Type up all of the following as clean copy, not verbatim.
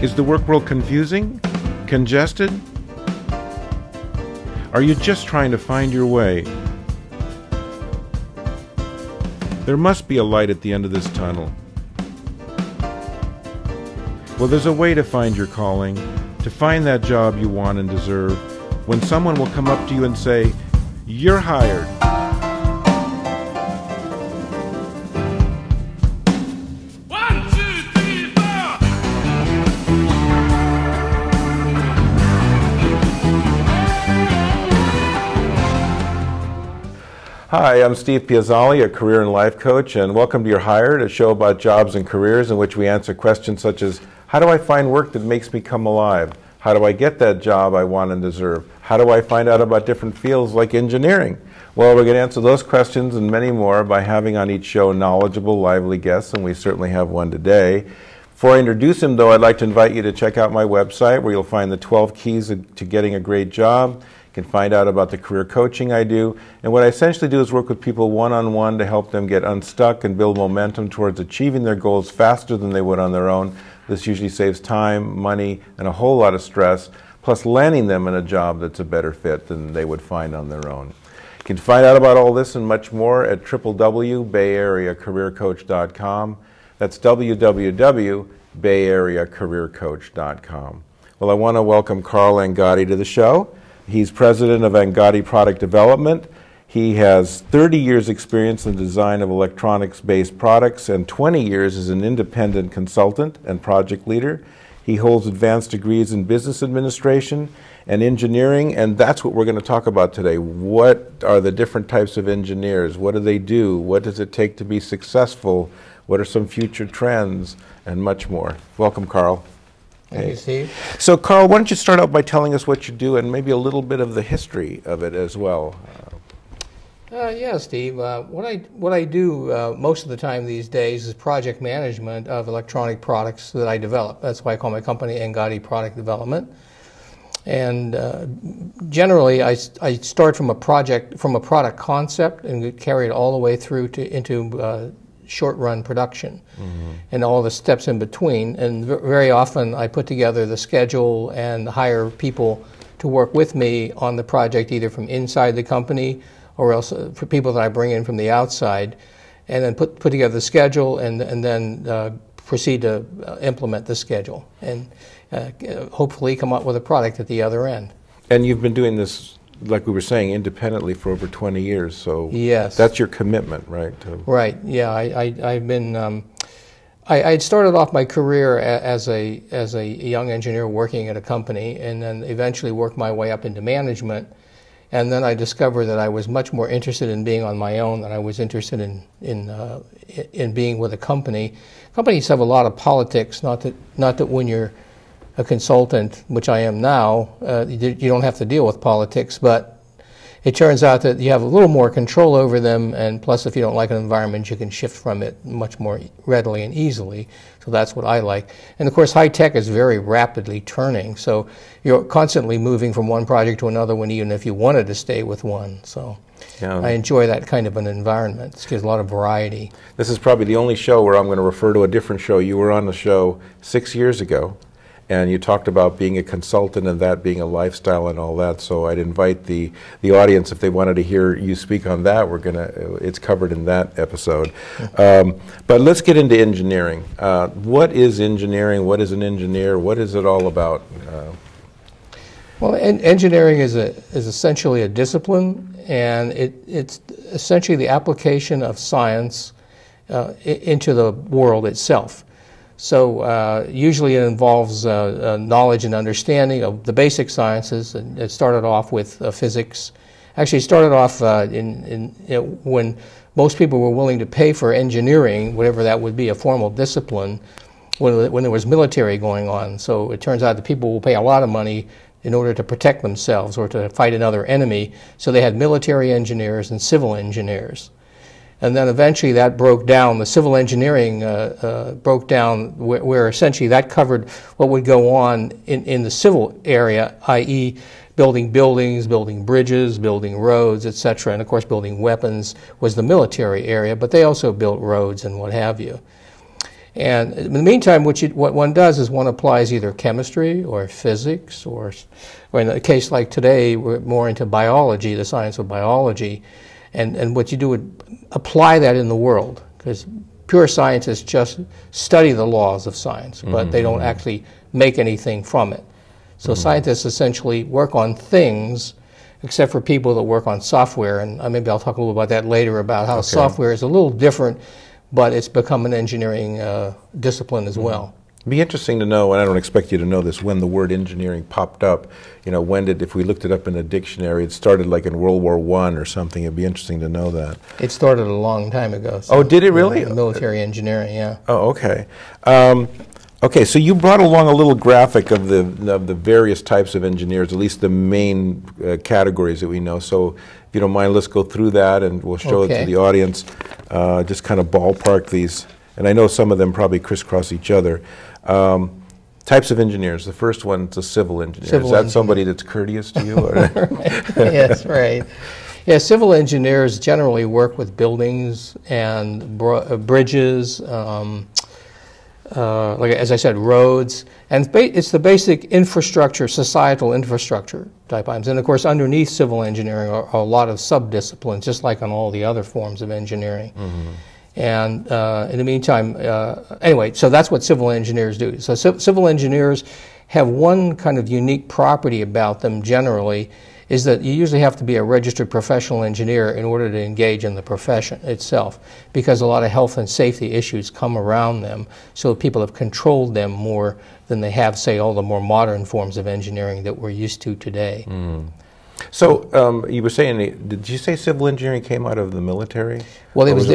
Is the work world confusing? Congested? Are you just trying to find your way? There must be a light at the end of this tunnel. Well, there's a way to find your calling, to find that job you want and deserve, when someone will come up to you and say, "You're hired." Hi, I'm Steve Piazzale, a career and life coach, and welcome to You're Hired, a show about jobs and careers in which we answer questions such as, how do I find work that makes me come alive? How do I get that job I want and deserve? How do I find out about different fields like engineering? Well, we're going to answer those questions and many more by having on each show knowledgeable, lively guests, and we certainly have one today. Before I introduce him, though, I'd like to invite you to check out my website where you'll find the 12 keys to getting a great job. You can find out about the career coaching I do. And what I essentially do is work with people one-on-one to help them get unstuck and build momentum towards achieving their goals faster than they would on their own. This usually saves time, money, and a whole lot of stress, plus landing them in a job that's a better fit than they would find on their own. You can find out about all this and much more at www.bayareacareercoach.com. That's www.bayareacareercoach.com. Well, I want to welcome Carl Angotti to the show. He's president of Angotti Product Development. He has 30 years experience in the design of electronics-based products and 20 years as an independent consultant and project leader. He holds advanced degrees in business administration and engineering, and that's what we're going to talk about today. What are the different types of engineers? What do they do? What does it take to be successful? What are some future trends? And much more. Welcome, Carl. Thank you, Steve. So, Carl, why don't you start out by telling us what you do and maybe a little bit of the history of it as well. Yeah, Steve. What I do most of the time these days is project management of electronic products that I develop. That's why I call my company Angotti Product Development. And generally, I start from a product concept and carry it all the way through into short-run production, and all the steps in between. And very often I put together the schedule and hire people to work with me on the project, either from inside the company or else for people that I bring in from the outside, and then put together the schedule and then proceed to implement the schedule and hopefully come up with a product at the other end. And you've been doing this, like we were saying, independently for over 20 years, so yes, that's your commitment, right? Right. Yeah, I've been. I had started off my career as a young engineer working at a company, and then eventually worked my way up into management. And then I discovered that I was much more interested in being on my own than I was interested in being with a company. Companies have a lot of politics. Not that when you're a consultant, which I am now, you don't have to deal with politics, but it turns out that you have a little more control over them, and plus if you don't like an environment, you can shift from it much more readily and easily. So that's what I like. And of course, high tech is very rapidly turning, so you're constantly moving from one project to another one, even if you wanted to stay with one. So yeah, I enjoy that kind of an environment. It gives a lot of variety. This is probably the only show where I'm going to refer to a different show. You were on the show 6 years ago, and you talked about being a consultant and that being a lifestyle and all that. So I'd invite the audience, if they wanted to hear you speak on that, it's covered in that episode. But let's get into engineering. What is engineering? What is an engineer? What is it all about? Well, engineering is essentially a discipline, and it's essentially the application of science into the world itself. So usually it involves knowledge and understanding of the basic sciences. And it started off with physics. Actually, it started off when most people were willing to pay for engineering, whatever that would be, a formal discipline, when there was military going on. So it turns out that people will pay a lot of money in order to protect themselves or to fight another enemy. So they had military engineers and civil engineers. And then eventually that broke down. The civil engineering broke down where essentially that covered what would go on in the civil area, i.e. building buildings, building bridges, building roads, etc. And of course building weapons was the military area, but they also built roads and what have you. And in the meantime, what one does is one applies either chemistry or physics, or in a case like today, we're more into biology, the science of biology. And what you do would apply that in the world, because pure scientists just study the laws of science, but they don't actually make anything from it. So scientists essentially work on things, except for people that work on software, and maybe I'll talk a little about that later, about how software is a little different, but it's become an engineering discipline as well. It'd be interesting to know, and I don't expect you to know this, when the word engineering popped up. You know, when did, if we looked it up in a dictionary, it started like in World War I or something. It'd be interesting to know that. It started a long time ago. So, oh, did it really? Military engineering, yeah. Oh, okay. Okay, so you brought along a little graphic of the various types of engineers, at least the main categories that we know. So if you don't mind, let's go through that and we'll show it to the audience. Just kind of ballpark these. And I know some of them probably crisscross each other. Types of engineers. The first one is a civil engineer. Is that somebody that's courteous to you? Or? Yes, right. Yeah, civil engineers generally work with buildings and bridges, like as I said, roads, and it's the basic infrastructure, societal infrastructure type items. And of course, underneath civil engineering are a lot of sub-disciplines, just like on all the other forms of engineering. And in the meantime, anyway, so that's what civil engineers do. So civil engineers have one kind of unique property about them generally, is that you usually have to be a registered professional engineer in order to engage in the profession itself, because a lot of health and safety issues come around them, so people have controlled them more than they have, say, all the more modern forms of engineering that we're used to today. So you were saying, did you say civil engineering came out of the military? Well, the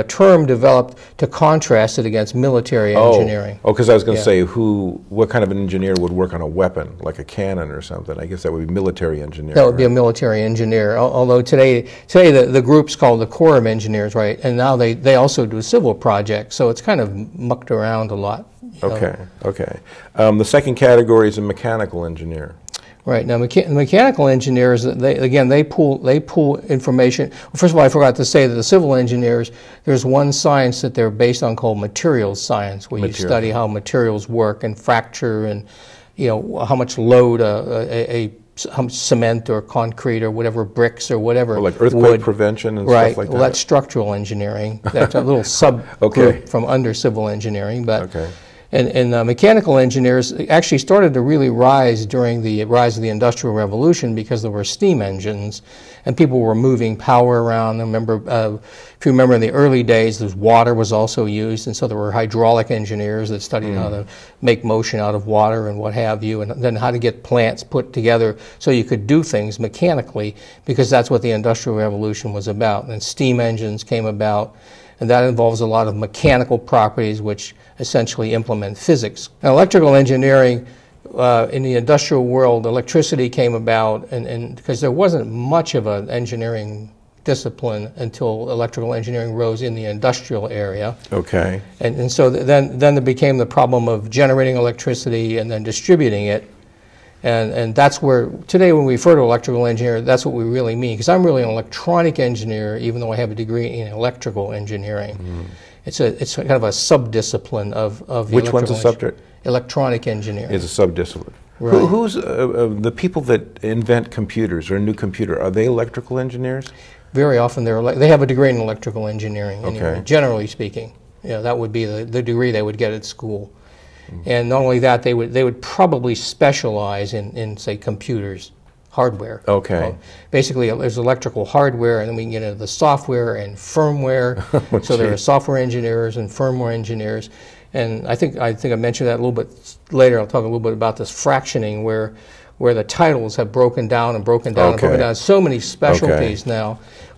term developed to contrast it against military engineering. Oh, because I was going to say, what kind of an engineer would work on a weapon, like a cannon or something? I guess that would be military engineer. That would be a military engineer. Although today the group's called the Corps of Engineers, right? And now they also do civil projects, so it's kind of mucked around a lot. Okay. The second category is a mechanical engineer. Right. Now, mechanical engineers, they pull information. Well, first of all, I forgot to say that the civil engineers, there's one science that they're based on called materials science, where you study how materials work and fracture, and how much load how much cement or concrete or whatever, bricks or whatever. Or like earthquake prevention and stuff like that. Well, that's structural engineering. That's a little subgroup from under civil engineering, but. And mechanical engineers actually started to really rise during the rise of the Industrial Revolution, because there were steam engines and people were moving power around. If you remember in the early days, water was also used, and so there were hydraulic engineers that studied how to make motion out of water and what have you, and then how to get plants put together so you could do things mechanically, because that's what the Industrial Revolution was about. And steam engines came about, and that involves a lot of mechanical properties which essentially implement physics. Now, electrical engineering, in the industrial world, electricity came about, and because there wasn't much of an engineering discipline until electrical engineering rose in the industrial area. Okay. And so then there became the problem of generating electricity and then distributing it. And that's where, today when we refer to electrical engineer, that's what we really mean. Because I'm really an electronic engineer, even though I have a degree in electrical engineering. It's kind of a sub-discipline of Which one's a subject? Electronic engineering. It's a sub-discipline. Right. Who's the people that invent computers or a new computer? Are they electrical engineers? Very often they have a degree in electrical engineering, anyway, generally speaking. That would be the degree they would get at school. And not only that, they would probably specialize in say, computers, hardware. Okay. So basically, there's electrical hardware, and then we can get into the software and firmware. So there are software engineers and firmware engineers. And I think I mentioned that a little bit later. I'll talk a little bit about this fractioning, where the titles have broken down and broken down and broken down. So many specialties now.